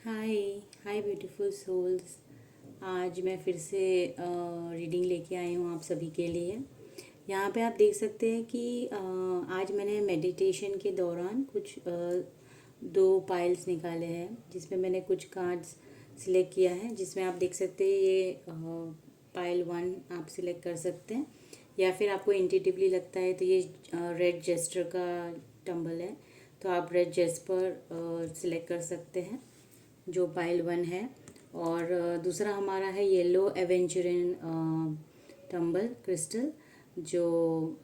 हाय हाय beautiful souls. आज मैं फिर से रीडिंग लेके आई हूँ आप सभी के लिए। यहाँ पे आप देख सकते हैं कि आज मैंने मेडिटेशन के दौरान कुछ दो पाइल्स निकाले हैं जिसमें मैंने कुछ कार्ड्स सिलेक्ट किया है, जिसमें आप देख सकते हैं ये पाइल वन आप सिलेक्ट कर सकते हैं, या फिर आपको इंट्यूटिवली लगता है तो ये रेड जेस्टर का टंबल है, तो आप रेड जेस्पर सिलेक्ट कर सकते हैं जो पाइल वन है। और दूसरा हमारा है येलो एवेंचुरिन टंबल क्रिस्टल, जो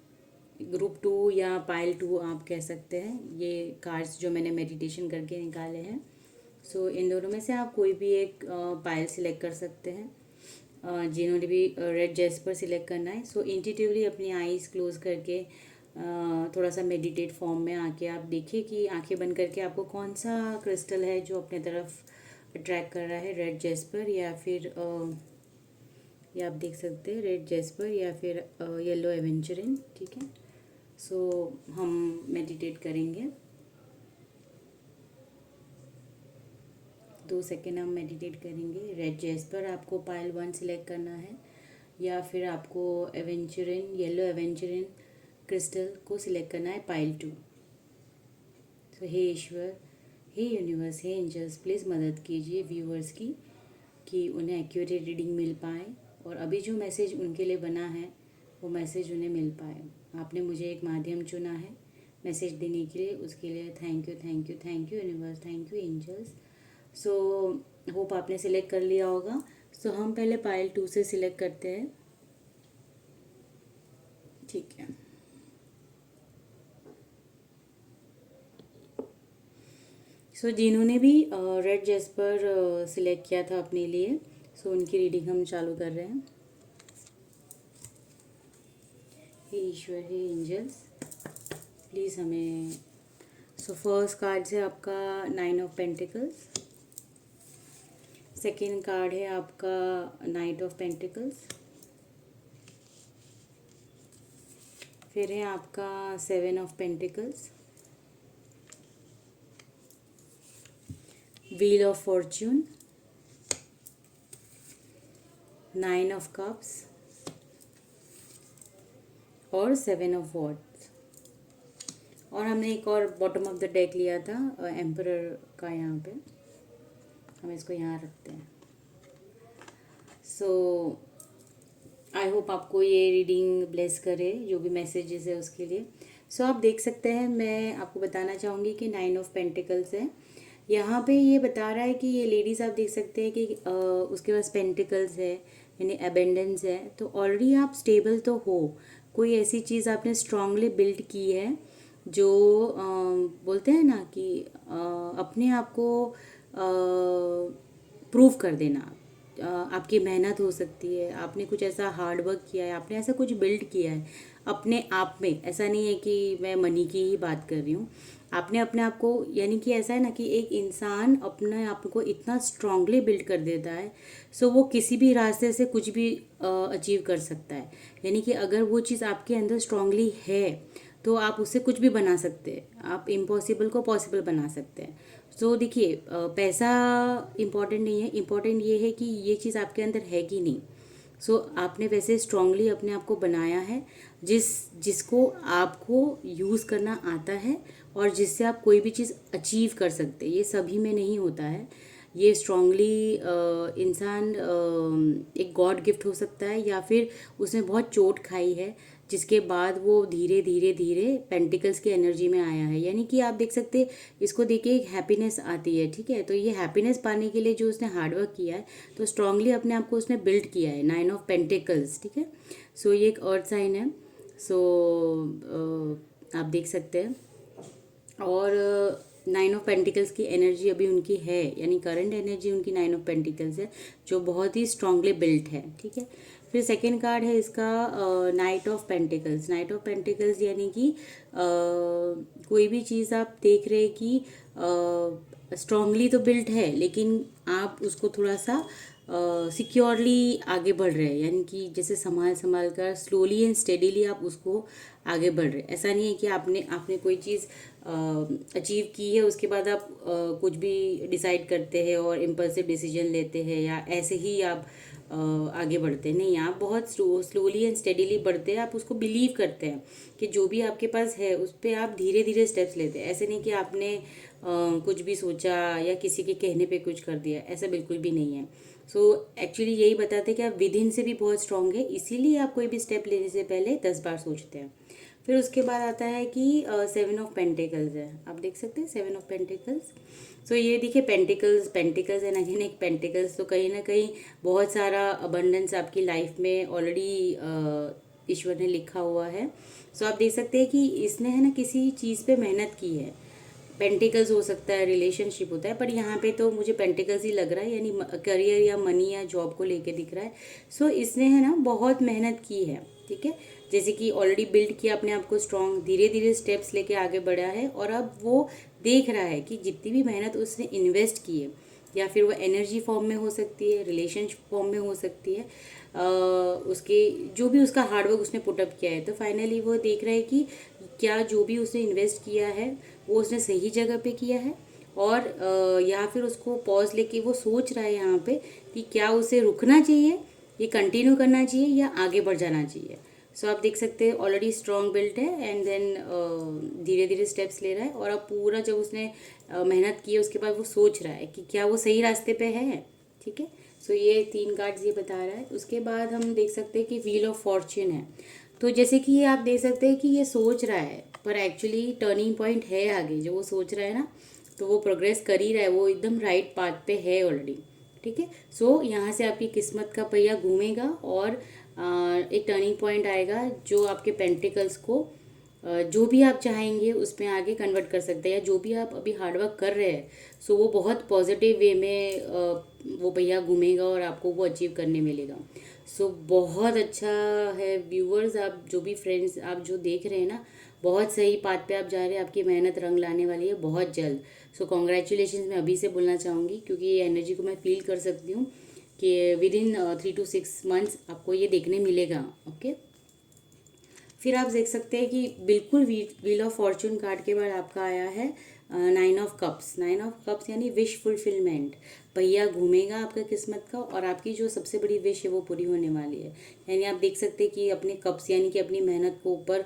ग्रुप टू या पाइल टू आप कह सकते हैं। ये कार्ड्स जो मैंने मेडिटेशन करके निकाले हैं। सो इन दोनों में से आप कोई भी एक पाइल सिलेक्ट कर सकते हैं, जिन्होंने भी रेड जेस्पर सिलेक्ट करना है। सो इंट्यूटिवली अपनी आईज़ क्लोज करके थोड़ा सा मेडिटेट फॉर्म में आके आप देखिए कि आंखें बंद करके आपको कौन सा क्रिस्टल है जो अपने तरफ अट्रैक्ट कर रहा है, रेड जेस्पर या फिर ये आप देख सकते हैं रेड जेस्पर या फिर येलो एवेंचुरिन। ठीक है, सो हम मेडिटेट करेंगे। 2 सेकेंड हम मेडिटेट करेंगे। रेड जेस्पर आपको पाइल वन सिलेक्ट करना है, या फिर आपको एवेंचुरिन येलो एवेंचुरिन क्रिस्टल को सिलेक्ट करना है पाइल टू। तो हे ईश्वर, हे यूनिवर्स, हे एंजल्स, प्लीज़ मदद कीजिए व्यूअर्स की कि उन्हें एक्यूरेट रीडिंग मिल पाए और अभी जो मैसेज उनके लिए बना है वो मैसेज उन्हें मिल पाए। आपने मुझे एक माध्यम चुना है मैसेज देने के लिए, उसके लिए thank you thank you thank you universe, thank you angels. So hope आपने सिलेक्ट कर लिया होगा। सो हम पहले पाइल टू से सिलेक्ट करते हैं। ठीक है, सो जिन्होंने भी रेड जेस्पर सिलेक्ट किया था अपने लिए, सो उनकी रीडिंग हम चालू कर रहे हैं। हे ईश्वर, हे एंजल्स, प्लीज़ हमें। सो फर्स्ट कार्ड है आपका 9 ऑफ पेंटिकल्स। सेकेंड कार्ड है आपका नाइट ऑफ पेंटिकल्स। फिर है आपका 7 of pentacles. Wheel of Fortune, 9 of cups और 7 ऑफ वॉर्ड्स। और हमने एक और बॉटम ऑफ द डेक लिया था एम्परर का, यहाँ पे हम इसको यहाँ रखते हैं। सो आई होप आपको ये रीडिंग ब्लेस करे, जो भी मैसेजेस है उसके लिए। सो आप देख सकते हैं, मैं आपको बताना चाहूँगी कि 9 ऑफ पेंटिकल्स है। यहाँ पे ये बता रहा है कि ये लेडीज़ आप देख सकते हैं कि उसके पास पेंटिकल्स है, यानी अबेंडेंस है। तो ऑलरेडी आप स्टेबल तो हो, कोई ऐसी चीज़ आपने स्ट्रांगली बिल्ड की है जो बोलते हैं ना कि अपने आप को प्रूव कर देना। आपकी मेहनत हो सकती है, आपने कुछ ऐसा हार्ड वर्क किया है, आपने ऐसा कुछ बिल्ड किया है अपने आप में। ऐसा नहीं है कि मैं मनी की ही बात कर रही हूँ, आपने अपने आप को, यानी कि ऐसा है ना कि एक इंसान अपने आप को इतना स्ट्रांगली बिल्ड कर देता है, सो वो किसी भी रास्ते से कुछ भी अचीव कर सकता है। यानी कि अगर वो चीज़ आपके अंदर स्ट्रांगली है तो आप उससे कुछ भी बना सकते हैं, आप इम्पॉसिबल को पॉसिबल बना सकते हैं। सो देखिए, पैसा इम्पॉर्टेंट नहीं है, इम्पॉर्टेंट ये है कि ये चीज़ आपके अंदर है कि नहीं। सो आपने वैसे स्ट्रांगली अपने आप को बनाया है, जिसको आपको यूज़ करना आता है और जिससे आप कोई भी चीज़ अचीव कर सकते हैं। ये सभी में नहीं होता है। ये स्ट्रांगली इंसान एक गॉड गिफ्ट हो सकता है, या फिर उसने बहुत चोट खाई है जिसके बाद वो धीरे धीरे धीरे पेंटिकल्स की एनर्जी में आया है। यानी कि आप देख सकते हैं, इसको देखिए एक हैप्पीनेस आती है। ठीक है, तो ये हैप्पीनेस पाने के लिए जो उसने हार्डवर्क किया है, तो स्ट्रांगली अपने आप को उसने बिल्ड किया है। 9 ऑफ पेंटिकल्स, ठीक है। सो ये एक अर्थ साइन है। सो आप देख सकते हैं। और 9 ऑफ पेंटिकल्स की एनर्जी अभी उनकी है, यानी करंट एनर्जी उनकी 9 ऑफ पेंटिकल्स है, जो बहुत ही स्ट्रांगली बिल्ट है। ठीक है, फिर सेकेंड कार्ड है इसका night of pentacles. Night of pentacles यानी कि कोई भी चीज़ आप देख रहे हैं कि स्ट्रांगली तो बिल्ट है, लेकिन आप उसको थोड़ा सा सिक्योरली आगे बढ़ रहे हैं, यानी कि जैसे संभाल संभाल कर स्लोली एंड स्टेडीली आप उसको आगे बढ़ रहे हैं। ऐसा नहीं है कि आपने आपने कोई चीज़ अचीव की है उसके बाद आप कुछ भी डिसाइड करते हैं और इम्पल्सिव डिसीजन लेते हैं या ऐसे ही आप आगे बढ़ते हैं। नहीं, आप बहुत स्लोली एंड स्टेडीली बढ़ते हैं। आप उसको बिलीव करते हैं कि जो भी आपके पास है उस पर आप धीरे धीरे स्टेप्स लेते हैं। ऐसे नहीं कि आपने कुछ भी सोचा या किसी के कहने पे कुछ कर दिया, ऐसा बिल्कुल भी नहीं है। सो एक्चुअली यही बताते हैं कि आप विद इन से भी बहुत स्ट्रांग है, इसीलिए आप कोई भी स्टेप लेने से पहले 10 बार सोचते हैं। फिर उसके बाद आता है कि 7 ऑफ पेंटिकल्स है, आप देख सकते हैं 7 ऑफ पेंटिकल्स। सो ये देखिए पेंटिकल्स पेंटिकल्स एंड अगेन एक पेंटिकल्स, तो कहीं ना कहीं बहुत सारा अबंडेंस आपकी लाइफ में ऑलरेडी ईश्वर ने लिखा हुआ है। सो आप देख सकते हैं कि इसने है ना किसी चीज़ पे मेहनत की है। पेंटिकल्स हो सकता है, रिलेशनशिप होता है, पर यहाँ पे तो मुझे पेंटिकल्स ही लग रहा है, यानी करियर या मनी या जॉब को लेके दिख रहा है। सो इसने है ना बहुत मेहनत की है, ठीक है। जैसे कि ऑलरेडी बिल्ड किया अपने आप को स्ट्रांग, धीरे धीरे स्टेप्स लेके आगे बढ़ा है और अब वो देख रहा है कि जितनी भी मेहनत उसने इन्वेस्ट की है, या फिर वो एनर्जी फॉर्म में हो सकती है, रिलेशनशिप फॉर्म में हो सकती है, उसके जो भी उसका हार्डवर्क उसने पुटअप किया है, तो फाइनली वो देख रहा है कि क्या जो भी उसने इन्वेस्ट किया है वो उसने सही जगह पे किया है। और या फिर उसको पॉज लेके वो सोच रहा है यहाँ पे कि क्या उसे रुकना चाहिए, ये कंटिन्यू करना चाहिए या आगे बढ़ जाना चाहिए। सो आप देख सकते हैं ऑलरेडी स्ट्रॉन्ग बिल्ट है एंड देन धीरे धीरे स्टेप्स ले रहा है। और अब पूरा जब उसने मेहनत की है उसके बाद वो सोच रहा है कि क्या वो सही रास्ते पे है, ठीक है। सो ये 3 कार्ड्स ये बता रहा है। उसके बाद हम देख सकते हैं कि व्हील ऑफ फॉर्च्यून है। तो जैसे कि ये आप देख सकते हैं कि ये सोच रहा है पर एक्चुअली टर्निंग पॉइंट है आगे, जो वो सोच रहा है ना, तो वो प्रोग्रेस कर ही रहा है, वो एकदम राइट पाथ पे है ऑलरेडी, ठीक है। सो यहाँ से आपकी किस्मत का पहिया घूमेगा और एक टर्निंग पॉइंट आएगा जो आपके पेंटिकल्स को जो भी आप चाहेंगे उसमें आगे कन्वर्ट कर सकते हैं, या जो भी आप अभी हार्डवर्क कर रहे हैं सो वो बहुत पॉजिटिव वे में वो पहिया घूमेगा और आपको वो अचीव करने मिलेगा। सो बहुत अच्छा है व्यूअर्स, आप जो भी फ्रेंड्स आप जो देख रहे हैं ना, बहुत सही बात पे आप जा रहे हैं, आपकी मेहनत रंग लाने वाली है बहुत जल्द। सो कॉन्ग्रेचुलेशन मैं अभी से बोलना चाहूँगी, क्योंकि ये एनर्जी को मैं फील कर सकती हूँ कि विद इन 3 to 6 मंथ्स आपको ये देखने मिलेगा, ओके। फिर आप देख सकते हैं कि बिल्कुल व्हील ऑफ फॉर्चून कार्ड के बाद आपका आया है 9 ऑफ कप्स। 9 ऑफ कप्स यानी विश फुलफिलमेंट, पहिया घूमेगा आपका किस्मत का और आपकी जो सबसे बड़ी विश है वो पूरी होने वाली है। यानी आप देख सकते हैं कि अपने कप्स यानी कि अपनी मेहनत को ऊपर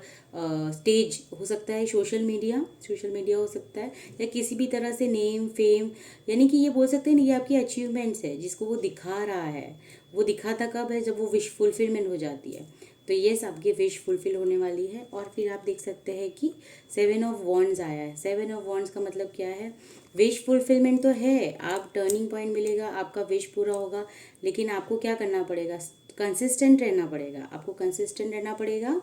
स्टेज हो सकता है, सोशल मीडिया हो सकता है, या किसी भी तरह से नेम फेम, यानी कि ये बोल सकते हैं ना, ये आपकी अचीवमेंट्स है जिसको वो दिखा रहा है। वो दिखाता कब है, जब वो विश फुलफिलमेंट हो जाती है। तो ये आपकी विश फुलफिल होने वाली है। और फिर आप देख सकते हैं कि 7 ऑफ वॉन्ड्स आया है। 7 ऑफ वॉन्ड्स का मतलब क्या है, विश फुलफिलमेंट तो है, आप टर्निंग पॉइंट मिलेगा, आपका विश पूरा होगा, लेकिन आपको क्या करना पड़ेगा, कंसिस्टेंट रहना पड़ेगा। आपको कंसिस्टेंट रहना पड़ेगा,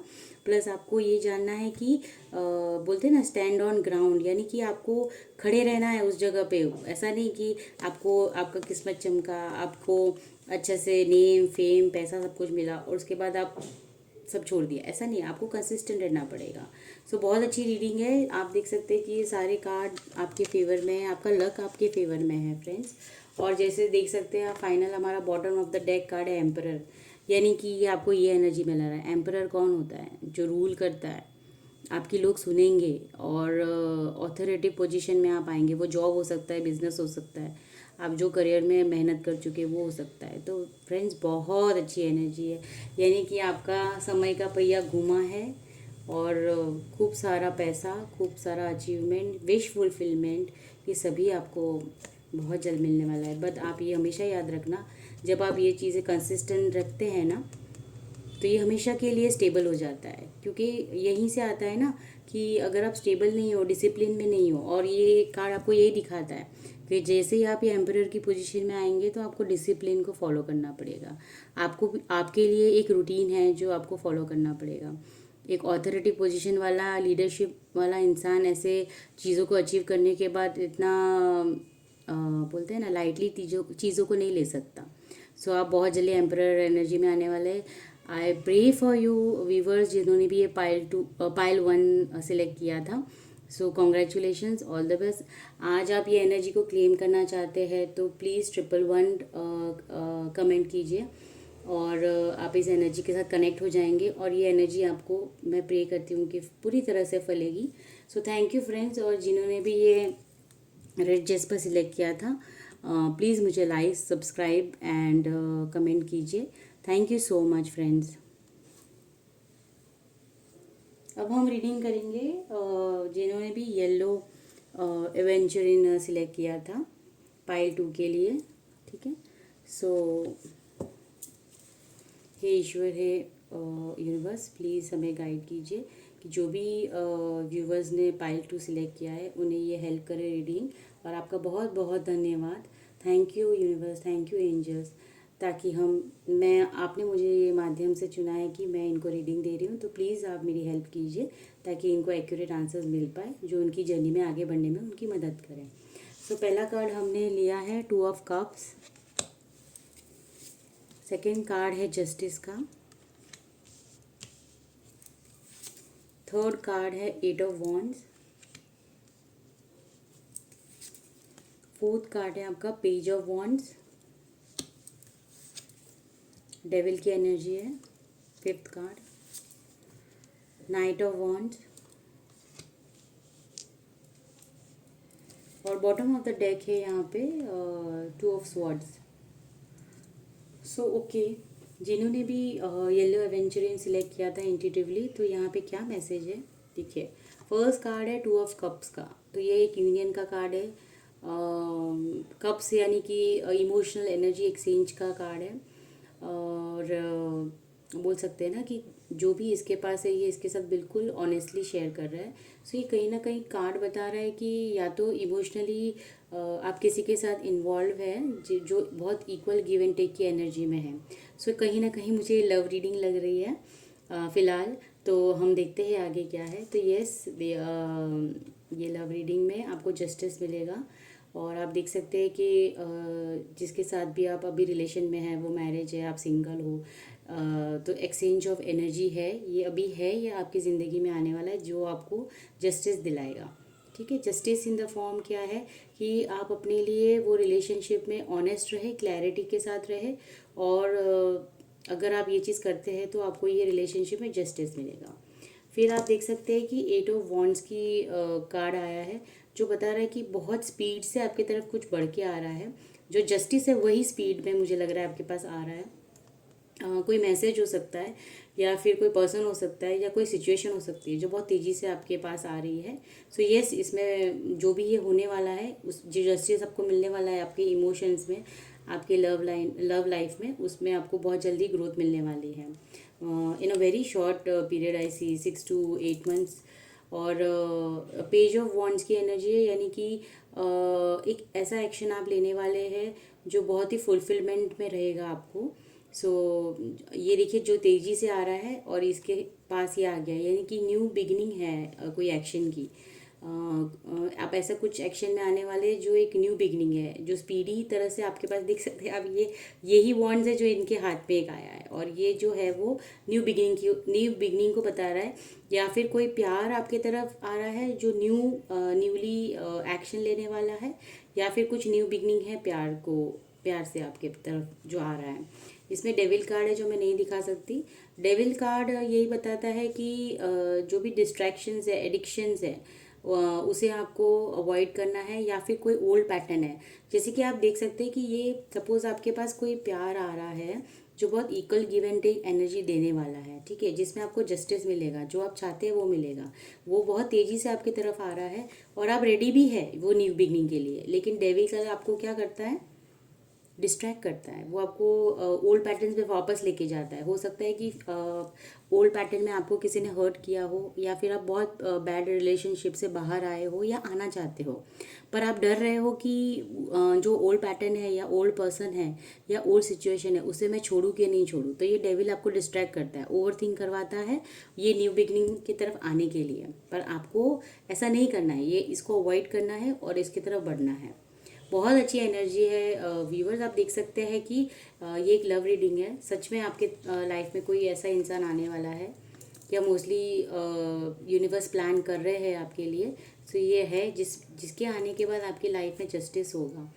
प्लस आपको ये जानना है कि बोलते हैं ना स्टैंड ऑन ग्राउंड, यानी कि आपको खड़े रहना है उस जगह पे। ऐसा नहीं कि आपको आपका किस्मत चमका, आपको अच्छे से नेम फेम पैसा सब कुछ मिला और उसके बाद आप सब छोड़ दिया, ऐसा नहीं है, आपको कंसिस्टेंट रहना पड़ेगा। सो बहुत अच्छी रीडिंग है। आप देख सकते हैं कि ये सारे कार्ड आपके फेवर में है, आपका लक आपके फेवर में है फ्रेंड्स। और जैसे देख सकते हैं आप, फाइनल हमारा bottom of the deck card है एम्परर, यानी कि ये आपको ये एनर्जी मिला रहा है। एम्परर कौन होता है, जो रूल करता है, आपकी लोग सुनेंगे और ऑथोरिटी पोजीशन में आप आएंगे। वो जॉब हो सकता है, बिजनेस हो सकता है, आप जो करियर में मेहनत कर चुके वो हो सकता है। तो फ्रेंड्स बहुत अच्छी एनर्जी है, यानी कि आपका समय का पहिया घूमा है और खूब सारा पैसा, खूब सारा अचीवमेंट, विश फुलफिलमेंट, ये सभी आपको बहुत जल्द मिलने वाला है। बट आप ये हमेशा याद रखना, जब आप ये चीज़ें कंसिस्टेंट रखते हैं ना, तो ये हमेशा के लिए स्टेबल हो जाता है। क्योंकि यहीं से आता है ना कि अगर आप स्टेबल नहीं हो, डिसिप्लिन में नहीं हो, और ये कार्ड आपको यही दिखाता है कि जैसे ही आप ये एम्परर की पोजीशन में आएंगे तो आपको डिसिप्लिन को फॉलो करना पड़ेगा। आपको आपके लिए एक रूटीन है जो आपको फॉलो करना पड़ेगा। एक ऑथोरिटी पोजीशन वाला, लीडरशिप वाला इंसान ऐसे चीज़ों को अचीव करने के बाद इतना बोलते हैं ना लाइटली चीज़ों को नहीं ले सकता। सो आप बहुत जल्दी एम्परर एनर्जी में आने वाले। I pray for you viewers जिन्होंने भी ये पाइल 1 सिलेक्ट किया था। So congratulations, all the best. आज आप ये एनर्जी को क्लेम करना चाहते हैं तो प्लीज़ 111 कमेंट कीजिए और आप इस एनर्जी के साथ कनेक्ट हो जाएंगे और ये एनर्जी आपको मैं प्रे करती हूँ कि पूरी तरह से फलेगी। सो थैंक यू फ्रेंड्स, और जिन्होंने भी ये रेड जेस्पर सिलेक्ट किया था, प्लीज़ मुझे लाइक, सब्सक्राइब एंड कमेंट कीजिए। Thank you so much friends. अब हम रीडिंग करेंगे जिन्होंने भी येलो एवेंचरिन सिलेक्ट किया था पाइल 2 के लिए, ठीक है। सो हे ईश्वर, हे यूनिवर्स, प्लीज़ हमें गाइड कीजिए कि जो भी व्यूवर्स ने पाइल 2 सिलेक्ट किया है उन्हें ये हेल्प करे रीडिंग। और आपका बहुत बहुत धन्यवाद। Thank you universe, thank you angels, ताकि आपने मुझे ये माध्यम से चुना है कि मैं इनको रीडिंग दे रही हूँ, तो प्लीज़ आप मेरी हेल्प कीजिए ताकि इनको एक्यूरेट आंसर्स मिल पाए जो उनकी जर्नी में आगे बढ़ने में उनकी मदद करें। सो पहला कार्ड हमने लिया है 2 ऑफ कप्स, सेकेंड कार्ड है जस्टिस का, थर्ड कार्ड है 8 ऑफ वॉन्ड्स, फोर्थ कार्ड है आपका पेज ऑफ वॉन्ड्स, डेविल की एनर्जी है, fifth card night of wands, और बॉटम ऑफ द डेक है यहाँ पे 2 ऑफ स्वॉर्ड्स। सो ओके, जिन्होंने भी येलो एवेंचरिन सिलेक्ट किया था इंट्यूटिवली, तो यहाँ पे क्या मैसेज है देखिए। फर्स्ट कार्ड है 2 ऑफ कप्स का, तो ये एक यूनियन का कार्ड है। कप्स यानी कि इमोशनल एनर्जी एक्सचेंज का कार्ड है, और बोल सकते हैं ना कि जो भी इसके पास है ये इसके साथ बिल्कुल ऑनेस्टली शेयर कर रहा है। सो ये कहीं ना कहीं कार्ड बता रहा है कि या तो इमोशनली आप किसी के साथ इन्वॉल्व है जो बहुत इक्वल गिव एंड टेक की एनर्जी में है। सो कहीं ना कहीं मुझे लव रीडिंग लग रही है फ़िलहाल। तो हम देखते हैं आगे क्या है। तो यस, ये लव रीडिंग में आपको जस्टिस मिलेगा, और आप देख सकते हैं कि जिसके साथ भी आप अभी रिलेशन में हैं, वो मैरिज है, आप सिंगल हो, तो एक्सचेंज ऑफ एनर्जी है, ये अभी है, ये आपकी ज़िंदगी में आने वाला है जो आपको जस्टिस दिलाएगा, ठीक है। जस्टिस इन द फॉर्म क्या है कि आप अपने लिए वो रिलेशनशिप में ऑनेस्ट रहे, क्लैरिटी के साथ रहे, और अगर आप ये चीज़ करते हैं तो आपको ये रिलेशनशिप में जस्टिस मिलेगा। फिर आप देख सकते हैं कि 8 ऑफ वॉन्ड्स की कार्ड आया है, जो बता रहा है कि बहुत स्पीड से आपकी तरफ कुछ बढ़ के आ रहा है। जो जस्टिस है वही स्पीड में मुझे लग रहा है आपके पास आ रहा है। कोई मैसेज हो सकता है, या फिर कोई पर्सन हो सकता है, या कोई सिचुएशन हो सकती है जो बहुत तेज़ी से आपके पास आ रही है। सो यस, इसमें जो भी ये होने वाला है, उस जो जस्टिस आपको मिलने वाला है आपके इमोशंस में, आपके लव लाइफ में, उसमें आपको बहुत जल्दी ग्रोथ मिलने वाली है in a very short period. I see 6 to 8 months। और पेज ऑफ वॉन्ड्स की एनर्जी है, यानी कि एक ऐसा एक्शन आप लेने वाले हैं जो बहुत ही फुलफिलमेंट में रहेगा आपको। सो ये देखिए जो तेज़ी से आ रहा है और इसके पास ये आ गया, यानी कि न्यू बिगिनिंग है कोई एक्शन की। आप ऐसा कुछ एक्शन में आने वाले जो एक न्यू बिगिनिंग है, जो स्पीडी तरह से आपके पास देख सकते हैं आप। यही वॉन्ड्स है जो इनके हाथ पे एक आया है, और ये जो है वो न्यू बिगिनिंग को बता रहा है। या फिर कोई प्यार आपके तरफ आ रहा है जो न्यूली एक्शन लेने वाला है, या फिर कुछ न्यू बिगिनिंग है प्यार से आपके तरफ जो आ रहा है। इसमें डेविल कार्ड है जो मैं नहीं दिखा सकती। डेविल कार्ड यही बताता है कि जो भी डिस्ट्रैक्शंस है, एडिक्शंस है, उसे आपको अवॉइड करना है, या फिर कोई ओल्ड पैटर्न है। जैसे कि आप देख सकते हैं कि ये सपोज आपके पास कोई प्यार आ रहा है जो बहुत equal give and take energy देने वाला है, ठीक है, जिसमें आपको जस्टिस मिलेगा, जो आप चाहते हैं वो मिलेगा। वो बहुत तेज़ी से आपकी तरफ आ रहा है और आप रेडी भी है वो न्यू बिगनिंग के लिए। लेकिन डेविल का आपको क्या करता है, डिस्ट्रैक्ट करता है। वो आपको ओल्ड पैटर्न्स पे वापस लेके जाता है। हो सकता है कि ओल्ड पैटर्न में आपको किसी ने हर्ट किया हो, या फिर आप बहुत बैड रिलेशनशिप से बाहर आए हो या आना चाहते हो, पर आप डर रहे हो कि जो ओल्ड पैटर्न है या ओल्ड पर्सन है या ओल्ड सिचुएशन है उसे मैं छोड़ूं कि नहीं छोड़ूं। तो ये डेविल आपको डिस्ट्रैक्ट करता है, ओवर थिंक करवाता है ये न्यू बिगनिंग की तरफ आने के लिए। पर आपको ऐसा नहीं करना है, ये इसको अवॉइड करना है और इसकी तरफ बढ़ना है। बहुत अच्छी एनर्जी है व्यूवर्स। आप देख सकते हैं कि ये एक लव रीडिंग है। सच में आपके लाइफ में कोई ऐसा इंसान आने वाला है, या मोस्टली यूनिवर्स प्लान कर रहे हैं आपके लिए। सो ये है जिसके आने के बाद आपकी लाइफ में जस्टिस होगा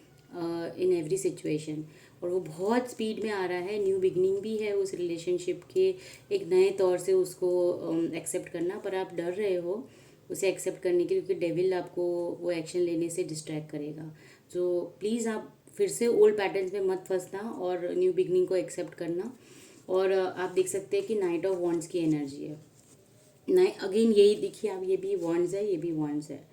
इन एवरी सिचुएशन। और वो बहुत स्पीड में आ रहा है, न्यू बिगनिंग भी है उस रिलेशनशिप के, एक नए तौर से उसको एक्सेप्ट करना, पर आप डर रहे हो उसे एक्सेप्ट करने के लिए, क्योंकि डेविल आपको वो एक्शन लेने से डिस्ट्रैक्ट करेगा। तो प्लीज़ आप फिर से ओल्ड पैटर्न्स में मत फंसना और न्यू बिगनिंग को एक्सेप्ट करना। और आप देख सकते हैं कि नाइट ऑफ वॉन्ड्स की एनर्जी है। नहीं, अगेन यही देखिए आप, ये भी वॉन्ड्स है, ये भी वॉन्ड्स है,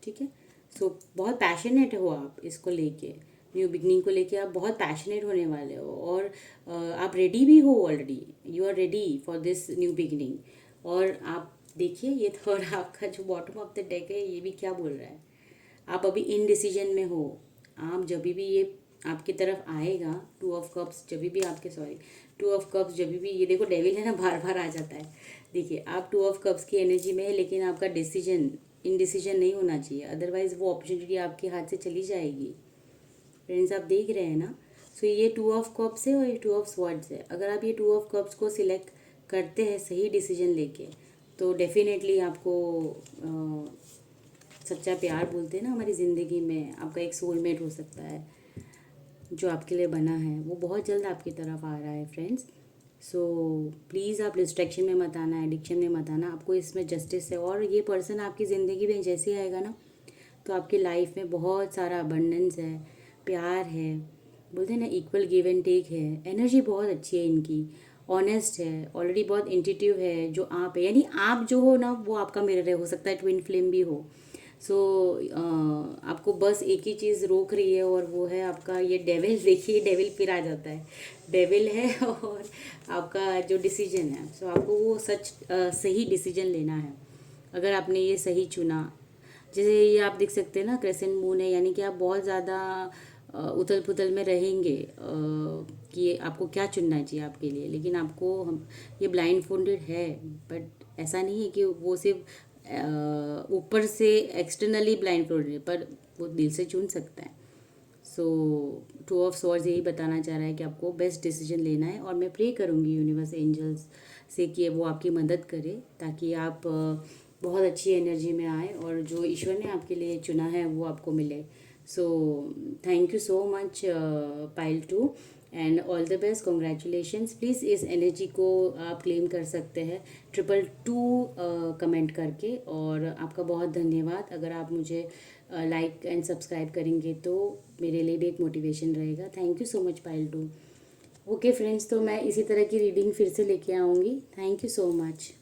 ठीक है। सो बहुत पैशनेट हो आप इसको लेके, न्यू बिगनिंग को लेके आप बहुत पैशनेट होने वाले हो। और आप रेडी भी हो already, you are ready for this new beginning. और आप देखिए ये थर्ड आपका जो बॉटम ऑफ द डेक है, ये भी क्या बोल रहा है, आप अभी इन डिसीजन में हो। आप जब भी ये आपकी तरफ आएगा, टू ऑफ कप्स जब भी आपके, सॉरी, टू ऑफ कप्स जब भी, ये देखो डेविल है ना, बार बार आ जाता है। देखिए आप टू ऑफ कप्स की एनर्जी में है, लेकिन आपका डिसीजन इनडिसीजन नहीं होना चाहिए, अदरवाइज वो अपॉर्चुनिटी आपके हाथ से चली जाएगी। फ्रेंड्स आप देख रहे हैं ना। सो ये टू ऑफ कप्स है और ये टू ऑफ स्वॉर्ड्स है। अगर आप ये टू ऑफ कप्स को सिलेक्ट करते हैं सही डिसीजन लेके, तो डेफिनेटली आपको सच्चा प्यार बोलते हैं ना हमारी ज़िंदगी में, आपका एक सोलमेट हो सकता है जो आपके लिए बना है, वो बहुत जल्द आपकी तरफ आ रहा है फ्रेंड्स। सो प्लीज़ आप डिस्ट्रैक्शन में मत आना, एडिक्शन में मत आना, आपको इसमें जस्टिस है। और ये पर्सन आपकी ज़िंदगी में जैसे ही आएगा ना, तो आपकी लाइफ में बहुत सारा अबंडेंस है, प्यार है, बोलते हैं ना इक्वल गिव एंड टेक है, एनर्जी बहुत अच्छी है इनकी, ऑनेस्ट है, ऑलरेडी बहुत इंट्यूटिव है जो आप है, यानी आप जो हो ना वो आपका मिरर है, हो सकता है ट्विन फ्लेम भी हो। सो आपको बस एक ही चीज़ रोक रही है, और वो है आपका ये डेविल। देखिए डेविल फिर आ जाता है, डेविल है और आपका जो डिसीजन है। सो आपको वो सही डिसीजन लेना है। अगर आपने ये सही चुना, जैसे ये आप देख सकते हैं ना क्रेसेंट मून है, यानी कि आप बहुत ज़्यादा उथल पुथल में रहेंगे कि आपको क्या चुनना चाहिए आपके लिए। लेकिन आपको हम ये ब्लाइंड फोल्डेड है, बट ऐसा नहीं है कि वो सिर्फ ऊपर से एक्सटर्नली ब्लाइंड फोल्डेड है, पर वो दिल से चुन सकता है। सो टू ऑफ स्वॉर्ड्स यही बताना चाह रहा है कि आपको बेस्ट डिसीजन लेना है। और मैं प्रे करूँगी यूनिवर्स एंजल्स से कि वो आपकी मदद करे, ताकि आप बहुत अच्छी एनर्जी में आए और जो ईश्वर ने आपके लिए चुना है वो आपको मिले। So thank you so much pile 2, and all the best, congratulations. Please इस एनर्जी को आप क्लेम कर सकते हैं 222 कमेंट करके। और आपका बहुत धन्यवाद। अगर आप मुझे लाइक एंड सब्सक्राइब करेंगे तो मेरे लिए भी एक मोटिवेशन रहेगा। Thank you so much pile 2। Okay friends, तो मैं इसी तरह की रीडिंग फिर से लेके आऊँगी। Thank you so much.